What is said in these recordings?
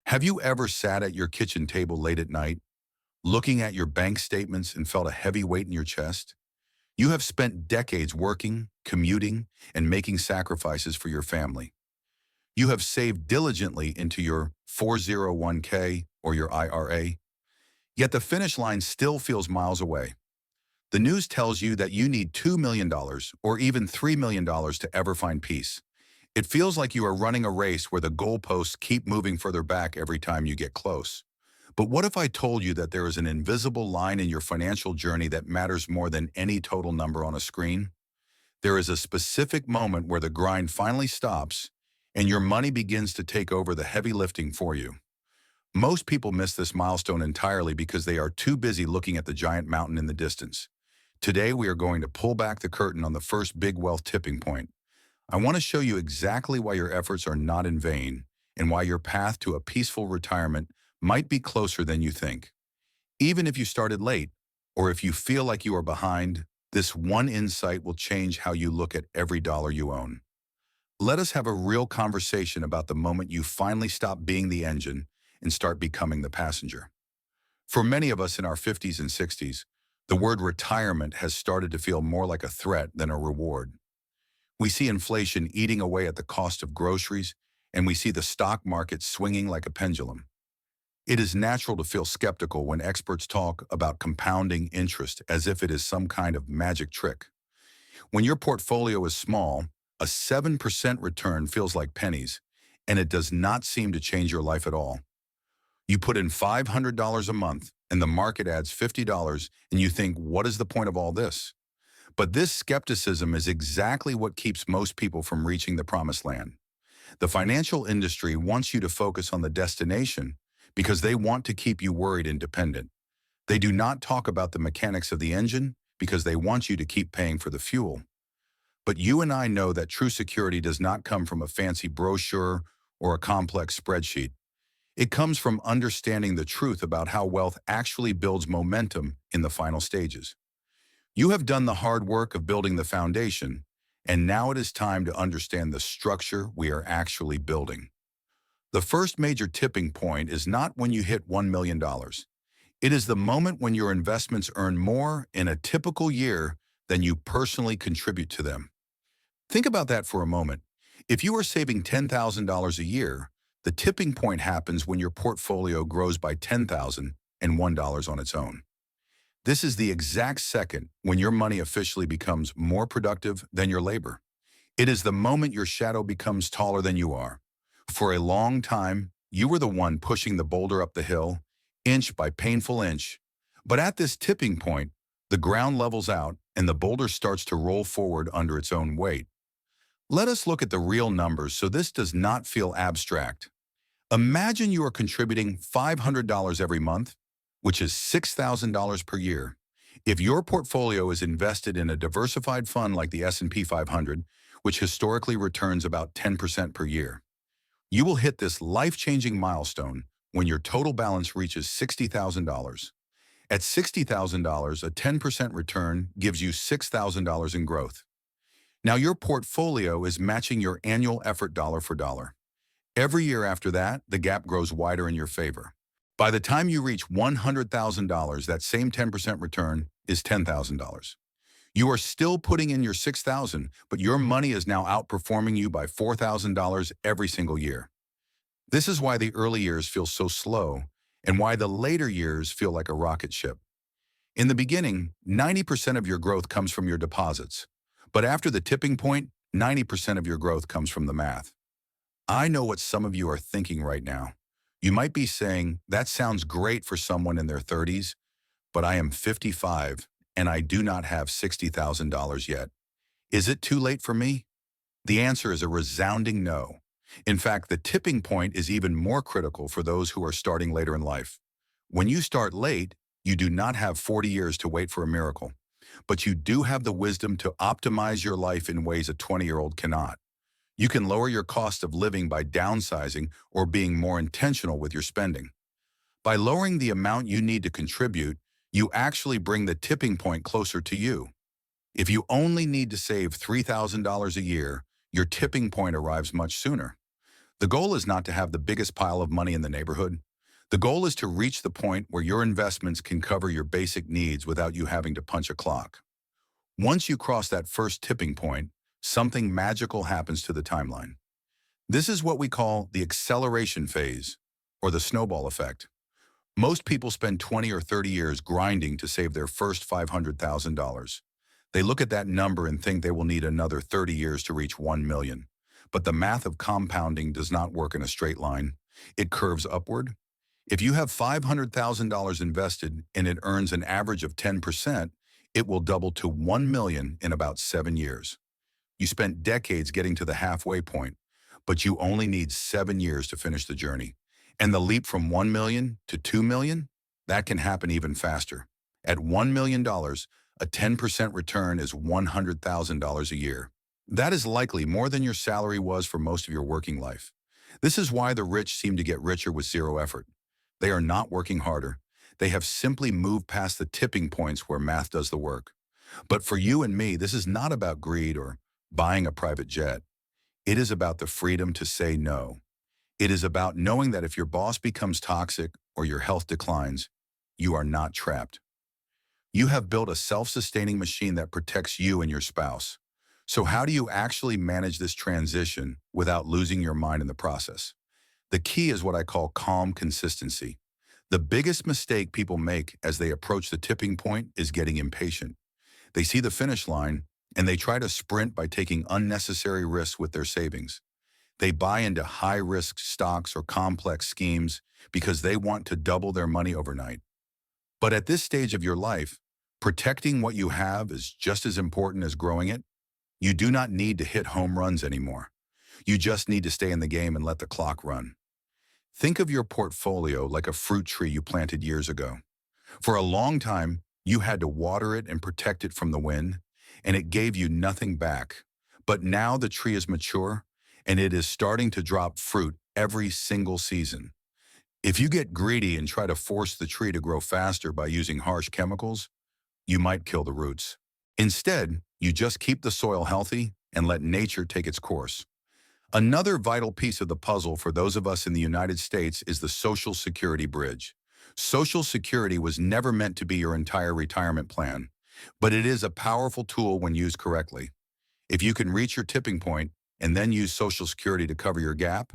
Have you ever sat at your kitchen table late at night, looking at your bank statements and felt a heavy weight in your chest? You have spent decades working, commuting, and making sacrifices for your family. You have saved diligently into your 401k or your IRA, yet the finish line still feels miles away. The news tells you that you need $2 million or even $3 million to ever find peace. It feels like you are running a race where the goalposts keep moving further back every time you get close. But what if I told you that there is an invisible line in your financial journey that matters more than any total number on a screen? There is a specific moment where the grind finally stops and your money begins to take over the heavy lifting for you. Most people miss this milestone entirely because they are too busy looking at the giant mountain in the distance. Today, we are going to pull back the curtain on the first big wealth tipping point. I want to show you exactly why your efforts are not in vain and why your path to a peaceful retirement might be closer than you think. Even if you started late, or if you feel like you are behind, this one insight will change how you look at every dollar you own. Let us have a real conversation about the moment you finally stop being the engine and start becoming the passenger. For many of us in our 50s and 60s, the word retirement has started to feel more like a threat than a reward. We see inflation eating away at the cost of groceries, and we see the stock market swinging like a pendulum. It is natural to feel skeptical when experts talk about compounding interest as if it is some kind of magic trick. When your portfolio is small, a 7% return feels like pennies, and it does not seem to change your life at all. You put in $500 a month, and the market adds $50, and you think, what is the point of all this? But this skepticism is exactly what keeps most people from reaching the promised land. The financial industry wants you to focus on the destination because they want to keep you worried and dependent. They do not talk about the mechanics of the engine because they want you to keep paying for the fuel. But you and I know that true security does not come from a fancy brochure or a complex spreadsheet. It comes from understanding the truth about how wealth actually builds momentum in the final stages. You have done the hard work of building the foundation, and now it is time to understand the structure we are actually building. The first major tipping point is not when you hit $1 million. It is the moment when your investments earn more in a typical year than you personally contribute to them. Think about that for a moment. If you are saving $10,000 a year, the tipping point happens when your portfolio grows by $10,001 on its own. This is the exact second when your money officially becomes more productive than your labor. It is the moment your shadow becomes taller than you are. For a long time, you were the one pushing the boulder up the hill, inch by painful inch. But at this tipping point, the ground levels out and the boulder starts to roll forward under its own weight. Let us look at the real numbers so this does not feel abstract. Imagine you are contributing $500 every month, which is $6,000 per year. If your portfolio is invested in a diversified fund like the S&P 500, which historically returns about 10% per year, you will hit this life-changing milestone when your total balance reaches $60,000. At $60,000, a 10% return gives you $6,000 in growth. Now your portfolio is matching your annual effort dollar for dollar. Every year after that, the gap grows wider in your favor. By the time you reach $100,000, that same 10% return is $10,000. You are still putting in your $6,000, but your money is now outperforming you by $4,000 every single year. This is why the early years feel so slow and why the later years feel like a rocket ship. In the beginning, 90% of your growth comes from your deposits. But after the tipping point, 90% of your growth comes from the math. I know what some of you are thinking right now. You might be saying, that sounds great for someone in their 30s, but I am 55 and I do not have $60,000 yet. Is it too late for me? The answer is a resounding no. In fact, the tipping point is even more critical for those who are starting later in life. When you start late, you do not have 40 years to wait for a miracle, but you do have the wisdom to optimize your life in ways a 20-year-old cannot. You can lower your cost of living by downsizing or being more intentional with your spending. By lowering the amount you need to contribute, you actually bring the tipping point closer to you. If you only need to save $3,000 a year, your tipping point arrives much sooner. The goal is not to have the biggest pile of money in the neighborhood. The goal is to reach the point where your investments can cover your basic needs without you having to punch a clock. Once you cross that first tipping point, something magical happens to the timeline. This is what we call the acceleration phase, or the snowball effect. Most people spend 20 or 30 years grinding to save their first $500,000. They look at that number and think they will need another 30 years to reach 1 million. But the math of compounding does not work in a straight line. It curves upward. If you have $500,000 invested and it earns an average of 10%, it will double to 1 million in about 7 years. You spent decades getting to the halfway point, but you only need 7 years to finish the journey. And the leap from 1 million to 2 million, that can happen even faster. At $1 million, a 10% return is $100,000 a year. That is likely more than your salary was for most of your working life. This is why the rich seem to get richer with zero effort. They are not working harder. They have simply moved past the tipping points where math does the work. But for you and me, this is not about greed or buying a private jet. It is about the freedom to say no. It is about knowing that if your boss becomes toxic or your health declines, you are not trapped. You have built a self-sustaining machine that protects you and your spouse. So how do you actually manage this transition without losing your mind in the process? The key is what I call calm consistency. The biggest mistake people make as they approach the tipping point is getting impatient. They see the finish line and they try to sprint by taking unnecessary risks with their savings. They buy into high-risk stocks or complex schemes because they want to double their money overnight. But at this stage of your life, protecting what you have is just as important as growing it. You do not need to hit home runs anymore. You just need to stay in the game and let the clock run. Think of your portfolio like a fruit tree you planted years ago. For a long time, you had to water it and protect it from the wind, and it gave you nothing back. But now the tree is mature, and it is starting to drop fruit every single season. If you get greedy and try to force the tree to grow faster by using harsh chemicals, you might kill the roots. Instead, you just keep the soil healthy and let nature take its course. Another vital piece of the puzzle for those of us in the United States is the Social Security bridge. Social Security was never meant to be your entire retirement plan, but it is a powerful tool when used correctly. If you can reach your tipping point and then use Social Security to cover your gap,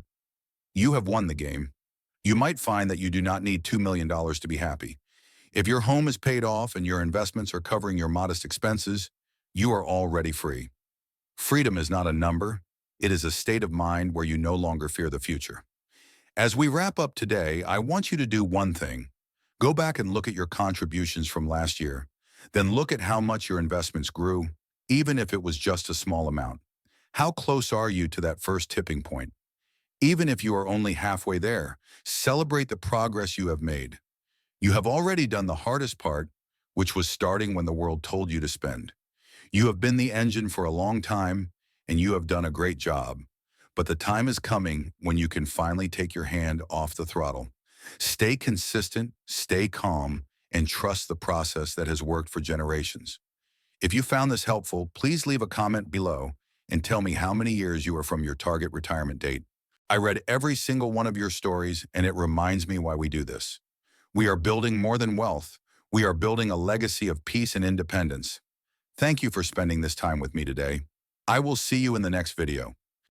you have won the game. You might find that you do not need $2 million to be happy. If your home is paid off and your investments are covering your modest expenses, you are already free. Freedom is not a number. It is a state of mind where you no longer fear the future. As we wrap up today, I want you to do one thing. Go back and look at your contributions from last year. Then look at how much your investments grew, even if it was just a small amount. How close are you to that first tipping point? Even if you are only halfway there, celebrate the progress you have made. You have already done the hardest part, which was starting when the world told you to spend. You have been the engine for a long time, and you have done a great job. But the time is coming when you can finally take your hand off the throttle. Stay consistent, stay calm, and trust the process that has worked for generations. If you found this helpful, please leave a comment below and tell me how many years you are from your target retirement date. I read every single one of your stories, and it reminds me why we do this. We are building more than wealth. We are building a legacy of peace and independence. Thank you for spending this time with me today. I will see you in the next video.